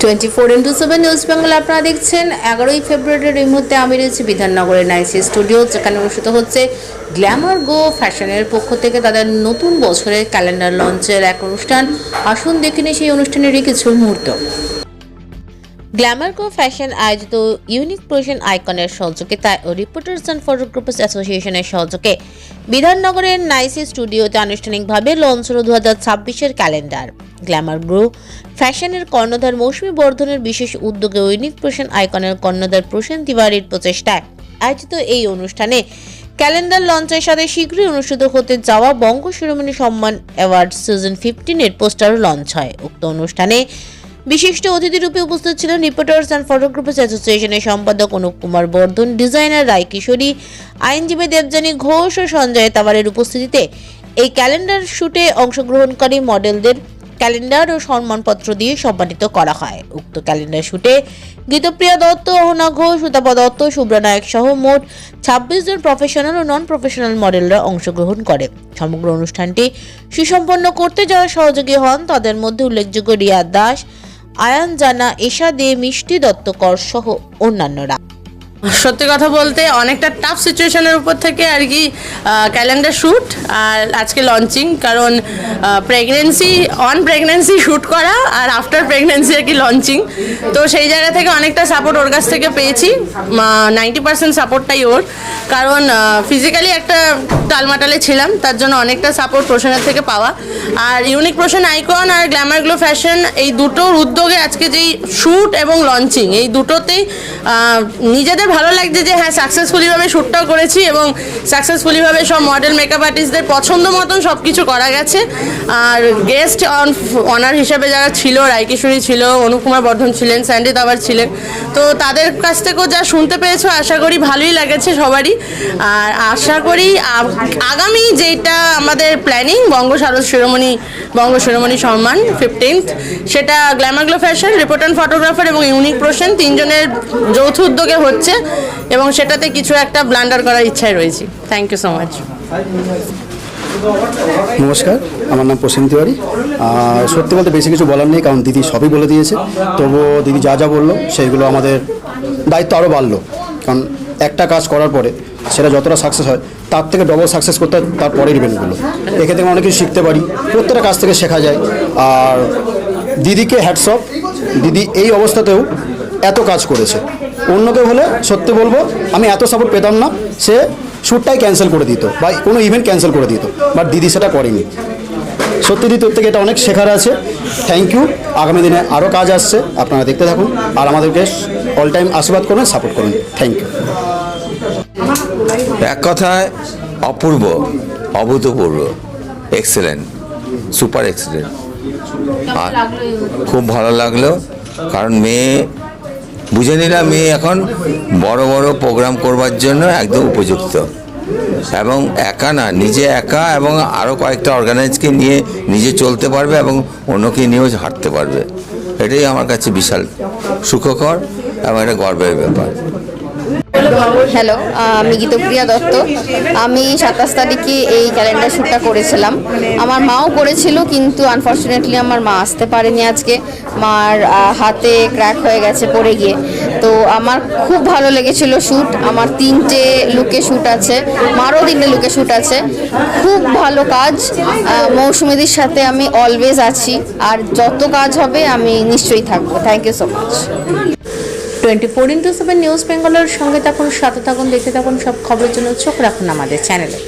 24x7 news Bengal আপনারা দেখছেন। 11ই ফেব্রুয়ারির এই মুহূর্তে আমি রয়েছি বিধাননগরের নাইসি স্টুডিও, যেখানে অনুষ্ঠিত হচ্ছে গ্ল্যামার গো ফ্যাশনের পক্ষ থেকে তাদের নতুন বছরের ক্যালেন্ডার লঞ্চের এক অনুষ্ঠান। আসুন দেখে নিই সেই অনুষ্ঠানেরই কিছু মুহূর্ত। গ্ল্যামার গো ফ্যাশন আয়োজিত ইউনিক প্রোশন আইকনের সহযোগিতায় ও রিপোর্টার্স অ্যান্ড ফটোগ্রাফার্স অ্যাসোসিয়েশনের সহযোগে বিধাননগরের নাইসি স্টুডিওতে আনুষ্ঠানিকভাবে লঞ্চ হল 2026-এর ক্যালেন্ডার। গ্ল্যামার গো ফ্যাশনের কর্ণধার মৌসুমী বর্ধনের বিশেষ উদ্যোগে ইউনিক প্রোশন আইকনের কর্ণধার প্রসেন তিওয়ারির প্রচেষ্টায় আয়োজিত এই অনুষ্ঠানে ক্যালেন্ডার লঞ্চের সাথে শীঘ্রই অনুষ্ঠিত হতে যাওয়া বঙ্গ শিরোমণি সম্মান অ্যাওয়ার্ড সিজন 15-এর পোস্টারও লঞ্চ হয়। উক্ত অনুষ্ঠানে বিশিষ্ট অতিথি রূপে উপস্থিত ছিলেন রিপোর্টার্স অ্যান্ড ফটোগ্রাফার্স অ্যাসোসিয়েশনের সম্পাদক অনুপ কুমার বর্ধন, ডিজাইনার রায় কিশোরী, আইনজীবী দেবযানী ঘোষ ও সঞ্জয় তাওয়ারের উপস্থিতিতে এই ক্যালেন্ডার শুটে অংশগ্রহণকারী মডেলদের ক্যালেন্ডার ও সম্মানপত্র দিয়ে সম্মানিত করা হয়। উক্ত ক্যালেন্ডার শুটে গীতপ্রিয়া দত্ত, অহনা ঘোষ, সুতাপা দত্ত, শুভ্রা নায়ক সহ মোট 26 জন প্রফেশনাল ও নন প্রফেশনাল মডেলরা অংশগ্রহণ করে। সমগ্র অনুষ্ঠানটি সুসম্পন্ন করতে যারা সহযোগী হন তাদের মধ্যে উল্লেখযোগ্য রিয়া দাস, আয়ান জানা, এশা দে, মিষ্টি দত্তকর সহ অন্যান্যরা। সত্যি কথা বলতে অনেকটা টাফ সিচুয়েশনের উপর থেকে আর কি ক্যালেন্ডার শ্যুট আর আজকে লঞ্চিং, কারণ প্রেগনেন্সি শ্যুট করা আর আফটার প্রেগনেন্সি আর কি লঞ্চিং। তো সেই জায়গা থেকে অনেকটা সাপোর্ট ওর কাছ থেকে পেয়েছি। 90% সাপোর্টটাই ওর, কারণ ফিজিক্যালি একটা টালমাটালে ছিলাম, তার জন্য অনেকটা সাপোর্ট প্রোশনের থেকে পাওয়া। আর ইউনিক প্রোশন আইকন আর গ্ল্যামার গ্লো ফ্যাশন এই দুটোর উদ্যোগে আজকে যেই শ্যুট এবং লঞ্চিং এই দুটোতেই নিজেদের ভালো লাগছে যে হ্যাঁ সাকসেসফুলিভাবে শ্যুটটাও করেছি এবং সাকসেসফুলিভাবে সব মডেল মেকআপ আর্টিস্টদের পছন্দ মতন সব কিছু করা গেছে। আর গেস্ট অনার হিসেবে যারা ছিল, রায় কিশোরী ছিল, অনুপ কুমার বর্ধন ছিলেন, স্যান্ডি তাওয়ার ছিলেন, তো তাদের কাছ থেকেও যা শুনতে পেয়েছো আশা করি ভালোই লাগেছে সবারই। আর আশা করি আগামী যেটা আমাদের প্ল্যানিং বঙ্গ শিরোমণি সম্মান 15th, সেটা Glamour glow fashion, reporter and photographer এবং ইউনিক প্রোশন তিনজনের যৌথ উদ্যোগে হচ্ছে এবং সেটাতে কিছু একটা ব্লান্ডার করার ইচ্ছায় রয়েছি। Thank you so much. নমস্কার, আমার নাম প্রসেন তিওয়ারি। সত্যি বলতে বেশি কিছু বলার নেই, কারণ দিদি সবই বলে দিয়েছে। তবুও দিদি যা যা বললো সেইগুলো আমাদের দায়িত্ব আরও বাড়লো, কারণ একটা কাজ করার পরে সেটা যতটা সাকসেস হয় তার থেকে ডবল সাকসেস করতে হয় তার পরের ইভেন্টগুলো। এক্ষেত্রে অনেক কিছু শিখতে পারি, প্রত্যেকটা কাজ থেকে শেখা যায়। আর দিদিকে হ্যাটস অফ, দিদি এই অবস্থাতেও এত কাজ করেছে। অন্য কেউ হলে সত্যি বলবো আমি এত সাপোর্ট পেতাম না, সে শ্যুটটাই ক্যান্সেল করে দিত বা কোনো ইভেন্ট ক্যান্সেল করে দিত, বাট দিদি সেটা করেনি। সত্যি দিদি তোর থেকে এটা অনেক শেখার আছে। Thank you. আগামী দিনে আরও কাজ আসছে, আপনারা দেখতে থাকুন আর আমাদেরকে অল টাইম আশীর্বাদ করুন, সাপোর্ট করুন। Thank you. এক কথায় অপূর্ব, অভূতপূর্ব, এক্সেলেন্ট, সুপার এক্সেলেন্ট। আর খুব ভালো লাগলো, কারণ মেয়ে বুঝে নিলাম মেয়ে এখন বড় বড় প্রোগ্রাম করবার জন্য একদম উপযুক্ত, এবং একা না, নিজে একা এবং আরও কয়েকটা অর্গানাইজকে নিয়ে নিজে চলতে পারবে এবং অন্যকে নিয়েও হাঁটতে পারবে। এটাই আমার কাছে বিশাল সুখকর এবং এটা গর্বের ব্যাপার। হ্যালো, আমি গীতপ্রিয়া দত্ত। আমি 27 তারিখে এই ক্যালেন্ডার শ্যুটটা করেছিলাম। আমার মাও করেছিল, কিন্তু আনফর্চুনেটলি আমার মা আসতে পারেনি আজকে। মার হাতে ক্র্যাক হয়ে গেছে পড়ে গিয়ে। তো আমার খুব ভালো লেগেছিল শ্যুট। আমার 3টে লুকে শ্যুট আছে, মারও 3টে লুকে শ্যুট আছে। খুব ভালো কাজ। মৌসুমীদির সাথে আমি অলওয়েজ আছি, আর যত কাজ হবে আমি নিশ্চয়ই থাকবো। Thank you so much. 24x7 news বেঙ্গলের সঙ্গে থাকুন, সাথে থাকুন, দেখতে থাকুন। সব খবরের জন্য চোখ রাখুন আমাদের চ্যানেলে।